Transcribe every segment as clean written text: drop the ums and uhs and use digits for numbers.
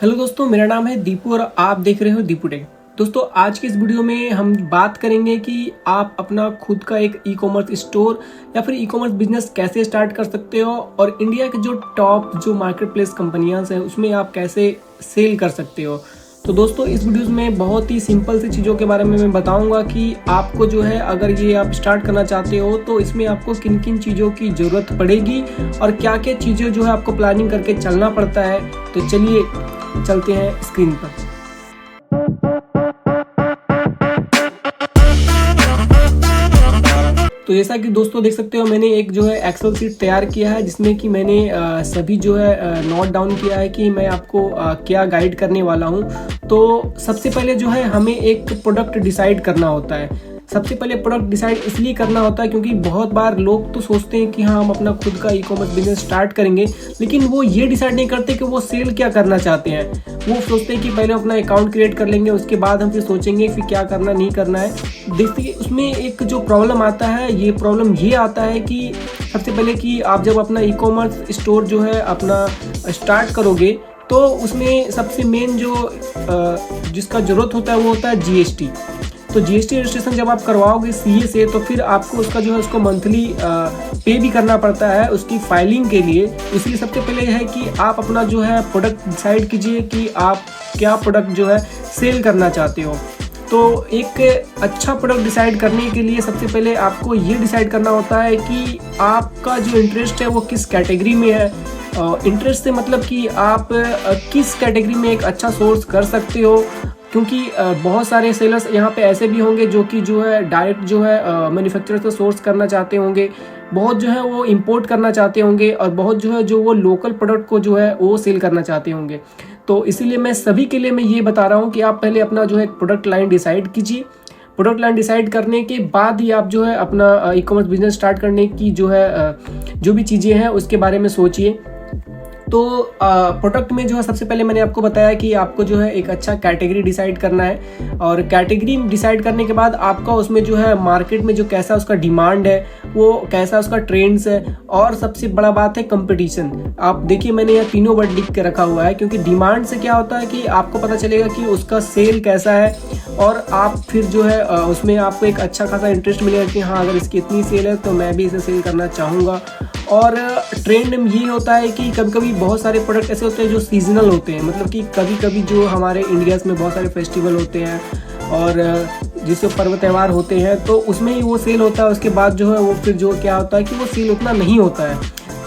Hello दोस्तों, मेरा नाम है दीपू और आप देख रहे हो दीपू टेक। दोस्तों, आज के इस वीडियो में हम बात करेंगे कि आप अपना खुद का एक ई कॉमर्स स्टोर या फिर ई कॉमर्स बिजनेस कैसे स्टार्ट कर सकते हो और इंडिया के जो टॉप जो मार्केट प्लेस कंपनियाँ हैं उसमें आप कैसे सेल कर सकते हो। तो दोस्तों, इस वीडियो में बहुत ही सिंपल सी चीज़ों के बारे में मैं बताऊंगा कि आपको जो है अगर ये आप स्टार्ट करना चाहते हो तो इसमें आपको किन किन चीज़ों की ज़रूरत पड़ेगी और क्या क्या चीज़ें जो है आपको प्लानिंग करके चलना पड़ता है। तो चलिए चलते हैं स्क्रीन पर। तो जैसा कि दोस्तों देख सकते हो, मैंने एक जो है एक्सेल शीट तैयार किया है जिसमें कि मैंने सभी जो है नोट डाउन किया है कि मैं आपको क्या गाइड करने वाला हूं। तो सबसे पहले जो है हमें एक प्रोडक्ट डिसाइड करना होता है। सबसे पहले प्रोडक्ट डिसाइड इसलिए करना होता है क्योंकि बहुत बार लोग तो सोचते हैं कि हाँ हम अपना खुद का ई कॉमर्स बिजनेस स्टार्ट करेंगे, लेकिन वो ये डिसाइड नहीं करते कि वो सेल क्या करना चाहते हैं। वो सोचते हैं कि पहले अपना अकाउंट क्रिएट कर लेंगे, उसके बाद हम फिर सोचेंगे फिर क्या करना नहीं करना है। देखिए, उसमें एक जो प्रॉब्लम आता है, ये प्रॉब्लम ये आता है कि सबसे पहले कि आप जब अपना ई कॉमर्स स्टोर जो है अपना स्टार्ट करोगे तो उसमें सबसे मेन जो जिसका ज़रूरत होता है वो होता है जीएसटी। तो जीएसटी रजिस्ट्रेशन जब आप करवाओगे सीए से तो फिर आपको उसका जो है उसको मंथली पे भी करना पड़ता है उसकी फाइलिंग के लिए। इसलिए सबसे पहले है कि आप अपना जो है प्रोडक्ट डिसाइड कीजिए कि आप क्या प्रोडक्ट जो है सेल करना चाहते हो। तो एक अच्छा प्रोडक्ट डिसाइड करने के लिए सबसे पहले आपको ये डिसाइड करना होता है कि आपका जो इंटरेस्ट है वो किस कैटेगरी में है। इंटरेस्ट से मतलब कि आप किस कैटेगरी में एक अच्छा सोर्स कर सकते हो, क्योंकि बहुत सारे सेलर्स यहाँ पे ऐसे भी होंगे जो कि जो है डायरेक्ट जो है मैन्युफैक्चरर से सोर्स करना चाहते होंगे, बहुत जो है वो इंपोर्ट करना चाहते होंगे और बहुत जो है जो वो लोकल प्रोडक्ट को जो है वो सेल करना चाहते होंगे। तो इसीलिए मैं सभी के लिए मैं ये बता रहा हूँ कि आप पहले अपना जो है प्रोडक्ट लाइन डिसाइड कीजिए। प्रोडक्ट लाइन डिसाइड करने के बाद ही आप जो है अपना ई कॉमर्स बिजनेस स्टार्ट करने की जो है जो भी चीज़ें हैं उसके बारे में सोचिए। तो प्रोडक्ट में जो है सबसे पहले मैंने आपको बताया कि आपको जो है एक अच्छा कैटेगरी डिसाइड करना है और कैटेगरी डिसाइड करने के बाद आपका उसमें जो है मार्केट में जो कैसा उसका डिमांड है, वो कैसा उसका ट्रेंड्स है, और सबसे बड़ा बात है कंपटीशन। आप देखिए, मैंने यहाँ तीनों वर्ड लिख के रखा हुआ है क्योंकि डिमांड से क्या होता है कि आपको पता चलेगा कि उसका सेल कैसा है और आप फिर जो है उसमें आपको एक अच्छा खासा इंटरेस्ट मिलेगा कि हाँ अगर इसकी इतनी सेल है तो मैं भी इसे सेल करना चाहूँगा। और ट्रेंड ये होता है कि कभी कभी बहुत सारे प्रोडक्ट ऐसे होते हैं जो सीजनल होते हैं, मतलब कि कभी कभी जो हमारे इंडिया में बहुत सारे फेस्टिवल होते हैं और जिससे पर्व त्यौहार होते हैं तो उसमें ही वो सेल होता है। उसके बाद जो है वो फिर जो क्या होता है कि वो सेल उतना नहीं होता है।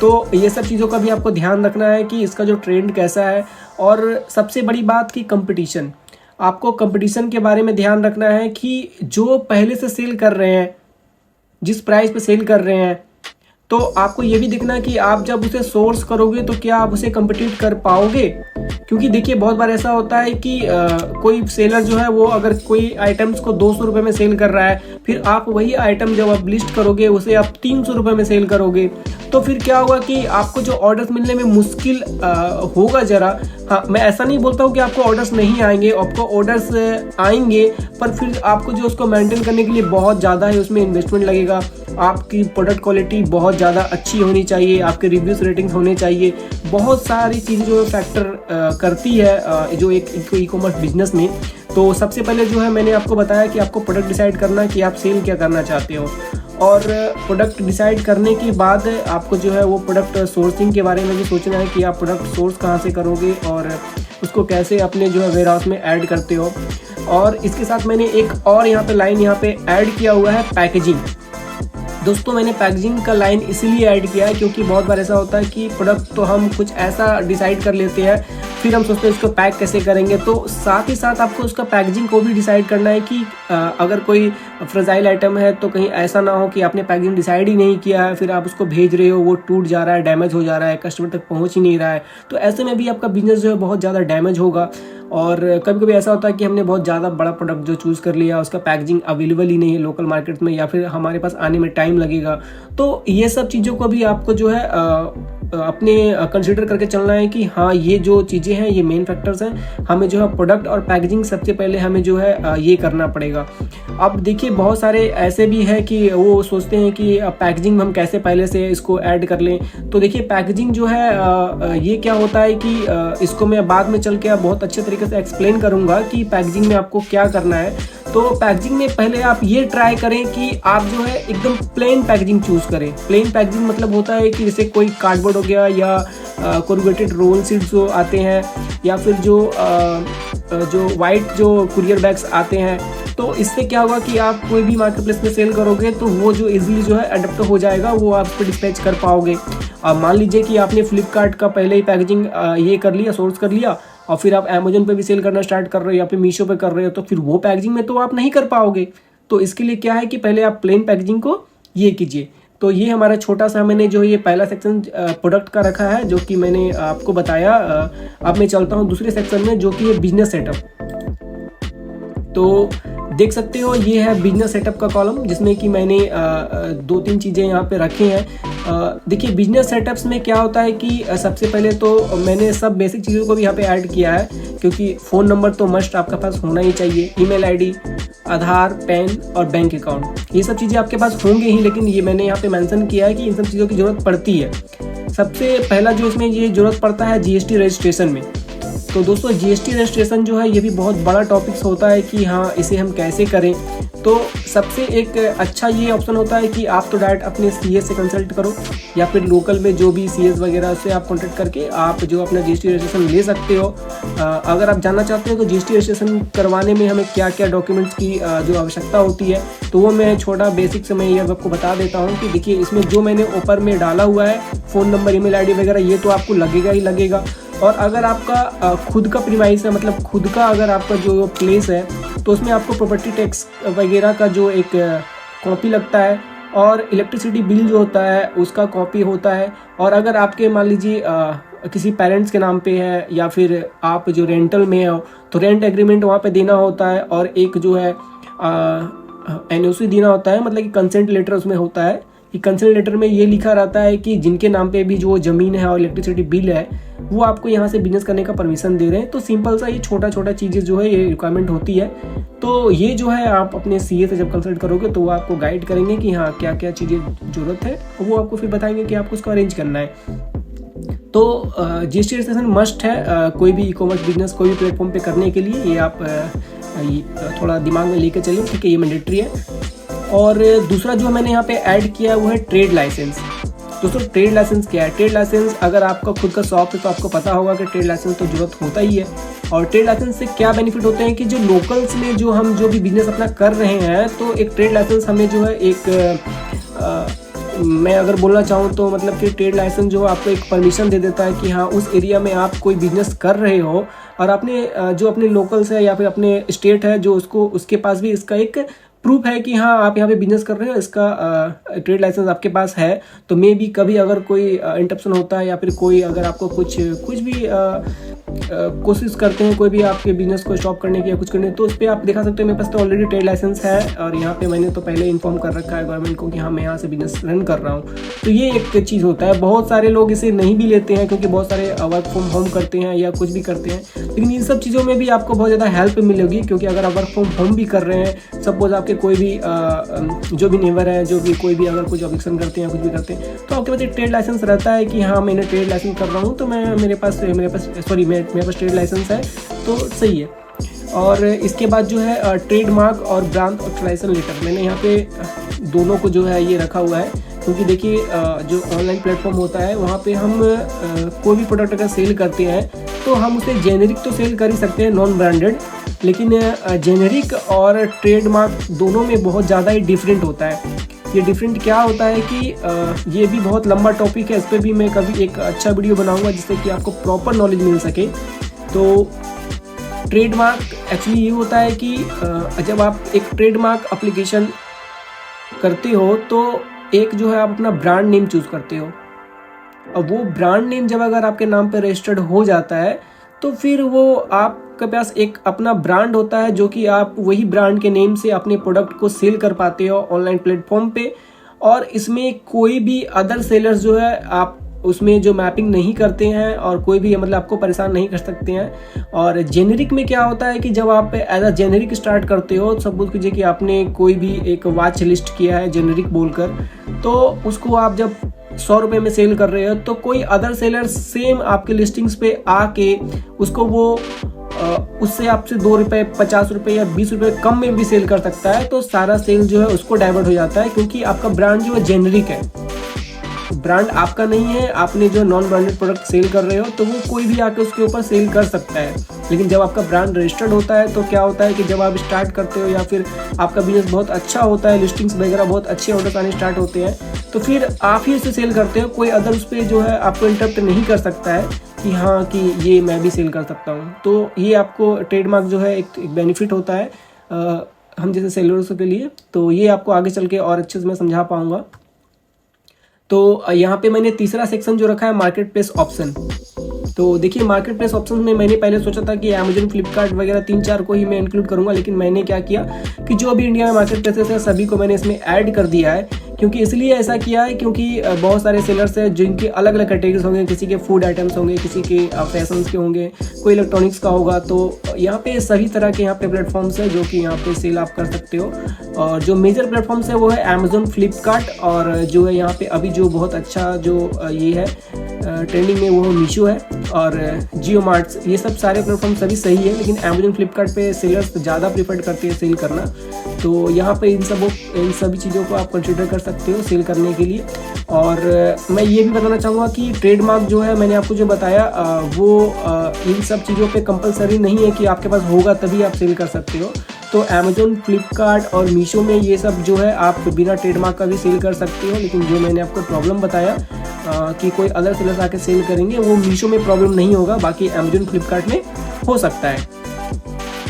तो ये सब चीज़ों का भी आपको ध्यान रखना है कि इसका जो ट्रेंड कैसा है। और सबसे बड़ी बात कि कंपटीशन, आपको कंपटीशन के बारे में ध्यान रखना है कि जो पहले से सेल कर रहे हैं, जिस प्राइस पे सेल कर रहे हैं, तो आपको ये भी देखना है कि आप जब उसे सोर्स करोगे तो क्या आप उसे कम्पिटिट कर पाओगे। क्योंकि देखिए, बहुत बार ऐसा होता है कि कोई सेलर जो है वो अगर कोई आइटम्स को 200 रुपये में सेल कर रहा है, फिर आप वही आइटम जब आप लिस्ट करोगे उसे आप 300 रुपये में सेल करोगे, तो फिर क्या होगा कि आपको जो ऑर्डर्स मिलने में मुश्किल होगा ज़रा। हाँ, मैं ऐसा नहीं बोलता हूँ कि आपको ऑर्डर्स नहीं आएंगे, आपको ऑर्डर्स आएंगे, पर फिर आपको जो उसको मेंटेन करने के लिए बहुत ज़्यादा है उसमें इन्वेस्टमेंट लगेगा। आपकी प्रोडक्ट क्वालिटी बहुत ज़्यादा अच्छी होनी चाहिए, आपके रिव्यूज़ रेटिंग्स होने चाहिए, बहुत सारी चीज़ें जो फैक्टर करती है जो एक ई कॉमर्स बिजनेस में। तो सबसे पहले जो है मैंने आपको बताया कि आपको प्रोडक्ट डिसाइड करना है कि आप सेल क्या करना चाहते हो, और प्रोडक्ट डिसाइड करने के बाद आपको जो है वो प्रोडक्ट सोर्सिंग के बारे में भी सोचना है कि आप प्रोडक्ट सोर्स कहाँ से करोगे और उसको कैसे अपने जो है वेयर हाउस में ऐड करते हो। और इसके साथ मैंने एक और यहाँ पे लाइन यहाँ पे ऐड किया हुआ है, पैकेजिंग। दोस्तों, मैंने पैकेजिंग का लाइन इसीलिए ऐड किया है क्योंकि बहुत बार ऐसा होता है कि प्रोडक्ट तो हम कुछ ऐसा डिसाइड कर लेते हैं, फिर हम सोचते हैं इसको पैक कैसे करेंगे। तो साथ ही साथ आपको उसका पैकेजिंग को भी डिसाइड करना है कि अगर कोई फ्रेजाइल आइटम है तो कहीं ऐसा ना हो कि आपने पैकेजिंग डिसाइड ही नहीं किया है, फिर आप उसको भेज रहे हो, वो टूट जा रहा है, डैमेज हो जा रहा है, कस्टमर तक पहुंच ही नहीं रहा है, तो ऐसे में भी आपका बिजनेस जो है बहुत ज़्यादा डैमेज होगा। और कभी कभी ऐसा होता है कि हमने बहुत ज़्यादा बड़ा प्रोडक्ट जो चूज़ कर लिया, उसका पैकेजिंग अवेलेबल ही नहीं है लोकल मार्केट में, या फिर हमारे पास आने में टाइम लगेगा। तो ये सब चीज़ों को भी आपको जो है अपने कंसिडर करके चलना है कि हाँ, ये जो चीज़ें हैं ये मेन फैक्टर्स हैं। हमें जो है प्रोडक्ट और पैकेजिंग सबसे पहले हमें जो है ये करना पड़ेगा। अब देखिए बहुत सारे ऐसे भी है कि वो सोचते हैं कि पैकेजिंग में हम कैसे पहले से इसको ऐड कर लें। तो देखिए पैकेजिंग जो है ये क्या होता है कि इसको मैं बाद में चल के बहुत अच्छे तरीके से एक्सप्लेन करूँगा कि पैकेजिंग में आपको क्या करना है। तो पैकेजिंग में पहले आप ये ट्राई करें कि आप जो है एकदम प्लेन पैकेजिंग चूज़ करें। प्लेन पैकेजिंग मतलब होता है कि जैसे कोई कार्डबोर्ड हो गया या कोरुगेटेड रोल शीट्स जो आते हैं, या फिर जो वाइट जो कुरियर बैग्स आते हैं। तो इससे क्या होगा कि आप कोई भी मार्केट प्लेस में सेल करोगे तो वो जो इजीली जो है अडेप्ट हो जाएगा, वो आप पे डिस्पैच कर पाओगे। अब मान लीजिए कि आपने फ्लिपकार्ट का पहले ही पैकेजिंग ये कर लिया, सोर्स कर लिया, और फिर आप अमेजोन पे भी सेल करना स्टार्ट कर रहे हो या फिर मीशो पे कर रहे हो, तो फिर वो पैकेजिंग में तो आप नहीं कर पाओगे। तो इसके लिए क्या है कि पहले आप प्लेन पैकेजिंग को ये कीजिए। तो ये हमारा छोटा सा मैंने जो ये पहला सेक्शन प्रोडक्ट का रखा है, जो कि मैंने आपको बताया। अब मैं चलता हूँ दूसरे सेक्शन में, जो कि है बिजनेस सेटअप। तो देख सकते हो ये है बिजनेस सेटअप का कॉलम, जिसमें कि मैंने 2-3 चीज़ें यहाँ पे रखी हैं। देखिए बिजनेस सेटअप्स में क्या होता है कि सबसे पहले तो मैंने सब बेसिक चीज़ों को भी यहाँ पे ऐड किया है, क्योंकि फ़ोन नंबर तो मस्ट आपके पास होना ही चाहिए, ईमेल आईडी, आधार, पैन और बैंक अकाउंट, ये सब चीज़ें आपके पास होंगे ही। लेकिन ये मैंने यहाँ पे मेंशन किया है कि इन सब चीज़ों की ज़रूरत पड़ती है। सबसे पहला जो इसमें ये ज़रूरत पड़ता है जीएसटी रजिस्ट्रेशन में। तो दोस्तों जीएसटी रजिस्ट्रेशन जो है ये भी बहुत बड़ा टॉपिक्स होता है कि हाँ इसे हम कैसे करें। तो सबसे एक अच्छा ये ऑप्शन होता है कि आप तो डायरेक्ट अपने सीएस से कंसल्ट करो, या फिर लोकल में जो भी सीएस वगैरह से आप कॉन्टेक्ट करके आप जो अपना जीएसटी रजिस्ट्रेशन ले सकते हो। अगर आप जानना चाहते हो तो जीएसटी रजिस्ट्रेशन करवाने में हमें क्या क्या डॉक्यूमेंट्स की जो आवश्यकता होती है, तो वो मैं छोटा बेसिक से मैं ये आपको बता देता हूँ कि देखिए इसमें जो मैंने ऊपर में डाला हुआ है फ़ोन नंबर, ईमेल आईडी वगैरह, ये तो आपको लगेगा ही लगेगा। और अगर आपका खुद का प्रीमाइस है, मतलब खुद का अगर आपका जो प्लेस है, तो उसमें आपको प्रॉपर्टी टैक्स वगैरह का जो एक कॉपी लगता है, और इलेक्ट्रिसिटी बिल जो होता है उसका कॉपी होता है। और अगर आपके मान लीजिए किसी पेरेंट्स के नाम पे है, या फिर आप जो रेंटल में हो, तो रेंट एग्रीमेंट वहाँ पे देना होता है, और एक जो है एनओसी देना होता है, मतलब कि कंसेंट लेटर उसमें होता है। कि कंसेंट लेटर में ये लिखा रहता है कि जिनके नाम पे भी जो ज़मीन है और इलेक्ट्रिसिटी बिल है, वो आपको यहाँ से बिजनेस करने का परमिशन दे रहे हैं। तो सिंपल सा ये छोटा छोटा चीज़ें जो है ये रिक्वायरमेंट होती है। तो ये जो है आप अपने सीए से जब कंसल्ट करोगे तो वो आपको गाइड करेंगे कि हाँ क्या क्या चीज़ें ज़रूरत है, वो आपको फिर बताएंगे कि आपको उसको अरेंज करना है। तो जीएसटी रजिस्ट्रेशन मस्ट है कोई भी ई कॉमर्स बिजनेस कोई भी प्लेटफॉर्म पे करने के लिए। ये आप थोड़ा दिमाग में लेके चलिए, ठीक है, ये मैंडेटरी है। और दूसरा जो मैंने यहाँ पे ऐड किया है वो है ट्रेड लाइसेंस। दोस्तों ट्रेड लाइसेंस क्या है? ट्रेड लाइसेंस अगर आपका खुद का शॉप है तो आपको पता होगा कि ट्रेड लाइसेंस तो जरूरत होता ही है। और ट्रेड लाइसेंस से क्या बेनिफिट होते हैं कि जो लोकल्स में जो हम जो भी बिजनेस अपना कर रहे हैं, तो एक ट्रेड लाइसेंस हमें जो है एक मैं अगर बोलना चाहूँ तो मतलब कि ट्रेड लाइसेंस जो आपको एक परमिशन दे देता है कि हाँ उस एरिया में आप कोई बिजनेस कर रहे हो, और अपने जो अपने लोकल्स है या फिर अपने स्टेट है जो उसके पास भी इसका एक प्रूफ है कि हाँ आप यहाँ पे बिजनेस कर रहे हो, इसका ट्रेड लाइसेंस आपके पास है। तो मे भी कभी अगर कोई इंटरप्शन होता है या फिर कोई अगर आपको कुछ भी कोशिश करते हैं कोई भी आपके बिजनेस को स्टॉप करने की या कुछ करने, तो उस पर आप दिखा सकते हो मेरे पास तो ऑलरेडी ट्रेड लाइसेंस है, और यहाँ पे मैंने तो पहले इन्फॉर्म कर रखा है गवर्नमेंट को कि हाँ मैं यहाँ से बिजनेस रन कर रहा हूँ। तो ये एक चीज़ होता है। बहुत सारे लोग इसे नहीं भी लेते हैं क्योंकि बहुत सारे वर्क फ्रॉम होम करते हैं या कुछ भी करते हैं, लेकिन इन सब चीज़ों में भी आपको बहुत ज़्यादा हेल्प मिलेगी। क्योंकि अगर आप वर्क फ्रॉम होम भी कर रहे हैं, सपोज आपके कोई भी जो भी नेबर है, जो भी कोई भी अगर कुछ ऑब्जेक्शन करते हैं कुछ भी करते हैं, तो आपके पास एक ट्रेड लाइसेंस रहता है कि हाँ मैंने ट्रेड लाइसेंस कर रहा हूँ, तो मेरे पास ट्रेड लाइसेंस है, तो सही है। और इसके बाद जो है ट्रेडमार्क और ब्रांड ऑथराइजेशन लेटर, मैंने यहाँ पे दोनों को जो है ये रखा हुआ है। क्योंकि देखिए जो ऑनलाइन प्लेटफॉर्म होता है वहाँ पे हम कोई भी प्रोडक्ट अगर सेल करते हैं तो हम उसे जेनेरिक तो सेल कर ही सकते हैं, नॉन ब्रांडेड, लेकिन जेनेरिक और ट्रेडमार्क दोनों में बहुत ज़्यादा ही डिफरेंट होता है। ये डिफरेंट क्या होता है कि ये भी बहुत लंबा टॉपिक है, इस पर भी मैं कभी एक अच्छा वीडियो बनाऊंगा जिससे कि आपको प्रॉपर नॉलेज मिल सके। तो ट्रेडमार्क एक्चुअली ये होता है कि जब आप एक ट्रेडमार्क एप्लीकेशन करते हो तो एक जो है आप अपना ब्रांड नेम चूज़ करते हो, और वो ब्रांड नेम जब अगर आपके नाम पर रजिस्टर्ड हो जाता है तो फिर वो आपका आपके पास एक अपना ब्रांड होता है, जो कि आप वही ब्रांड के नेम से अपने प्रोडक्ट को सेल कर पाते हो ऑनलाइन प्लेटफॉर्म पे। और इसमें कोई भी अदर सेलर्स जो है आप उसमें जो मैपिंग नहीं करते हैं और कोई भी मतलब आपको परेशान नहीं कर सकते हैं। और जेनेरिक में क्या होता है कि जब आप एज अ जेनेरिक स्टार्ट करते हो, सपोज कीजिए कि आपने कोई भी एक वॉच लिस्ट किया है जेनेरिक बोलकर, तो उसको आप जब 100 रुपये में सेल कर रहे हो, तो कोई अदर सेलर सेम आपके लिस्टिंग्स पे आके उसको वो उससे आपसे 2 रुपये, 50 रुपये या 20 रुपये कम में भी सेल कर सकता है। तो सारा सेल जो है उसको डाइवर्ट हो जाता है, क्योंकि आपका ब्रांड जो है जेनेरिक है, ब्रांड आपका नहीं है। आपने जो नॉन ब्रांडेड प्रोडक्ट सेल कर रहे हो तो वो कोई भी आके उसके ऊपर सेल कर सकता है। लेकिन जब आपका ब्रांड रजिस्टर्ड होता है तो क्या होता है कि जब आप स्टार्ट करते हो या फिर आपका बिजनेस बहुत अच्छा होता है, लिस्टिंग्स वगैरह बहुत अच्छे ऑर्डर्स आने स्टार्ट होते हैं, तो फिर आप ही उसे सेल करते हो। कोई अदर उस पर जो है आपको इंटरप्ट नहीं कर सकता है कि हाँ कि ये मैं भी सेल कर सकता हूँ। तो ये आपको ट्रेडमार्क जो है एक बेनिफिट होता है हम जैसे सेलर्स के लिए। तो ये आपको आगे चल के और अच्छे से मैं समझा पाऊंगा। तो यहाँ पे मैंने तीसरा सेक्शन जो रखा है मार्केट प्लेस ऑप्शन। तो देखिए मार्केट प्लेस ऑप्शन में मैंने पहले सोचा था कि अमेजन, फ्लिपकार्ट वगैरह 3-4 को ही मैं इंक्लूड करूंगा, लेकिन मैंने क्या किया कि जो अभी इंडिया में मार्केट प्लेसेस है सभी को मैंने इसमें ऐड कर दिया है। क्योंकि इसलिए ऐसा किया है क्योंकि बहुत सारे सेलर्स हैं जिनके अलग अलग कैटेगरीज होंगे, किसी के फूड आइटम्स होंगे, किसी के फैशंस के होंगे, कोई इलेक्ट्रॉनिक्स का होगा। तो यहाँ पे सभी तरह के यहाँ पे प्लेटफॉर्म्स है जो कि यहाँ पे सेल आप कर सकते हो। और जो मेजर प्लेटफॉर्म्स है वो है अमेजोन, फ्लिपकार्ट, और जो है यहाँ पे अभी जो बहुत अच्छा जो ये है ट्रेंडिंग में वो मीशो है और जियो मार्ट्स। ये सब सारे प्लेटफॉर्म सभी सही है, लेकिन अमेजोन, फ्लिपकार्ट पे सेलर्स ज़्यादा प्रीफर करते हैं सेल करना। तो यहाँ पे इन सभी चीज़ों को आप कंसिडर कर सकते हो सेल करने के लिए। और मैं ये भी बताना चाहूँगा कि ट्रेडमार्क जो है मैंने आपको जो बताया वो इन सब चीज़ों पे कंपलसरी नहीं है कि आपके पास होगा तभी आप सेल कर सकते हो। तो अमेजोन, फ्लिपकार्ट और मीशो में ये सब जो है आप बिना ट्रेडमार्क का भी सेल कर सकते हो। लेकिन जो मैंने आपको प्रॉब्लम बताया कि कोई अदर सेलर्स आके सेल करेंगे, वो मीशो में प्रॉब्लम नहीं होगा, बाकी अमेजोन, फ्लिपकार्ट में हो सकता है।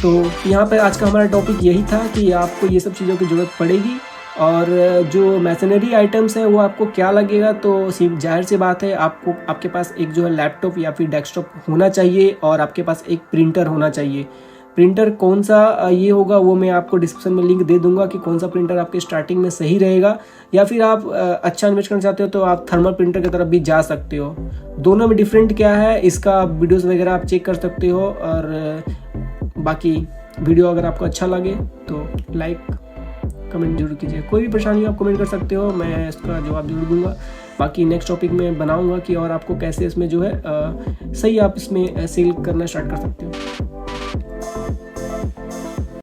तो यहाँ पर आज का हमारा टॉपिक यही था कि आपको ये सब चीज़ों की ज़रूरत पड़ेगी। और जो मैशनरी आइटम्स हैं वो आपको क्या लगेगा, तो सिर्फ जाहिर सी बात है आपको आपके पास एक जो है लैपटॉप या फिर डेस्कटॉप होना चाहिए और आपके पास एक प्रिंटर होना चाहिए। प्रिंटर कौन सा ये होगा वो मैं आपको डिस्क्रिप्शन में लिंक दे दूंगा कि कौन सा प्रिंटर आपके स्टार्टिंग में सही रहेगा। या फिर आप अच्छा इन्वेस्ट करना चाहते हो तो आप थर्मल प्रिंटर की तरफ भी जा सकते हो। दोनों में डिफरेंट क्या है इसका वीडियोस वगैरह आप चेक कर सकते हो। और बाकी वीडियो अगर आपको अच्छा लगे तो लाइक कमेंट जरूर कीजिए। कोई भी परेशानी आप कमेंट कर सकते हो, मैं इसका जवाब जरूर दूंगा। बाकी नेक्स्ट टॉपिक में बनाऊंगा कि और आपको कैसे इसमें जो है सही आप इसमें सेल करना स्टार्ट कर सकते हो।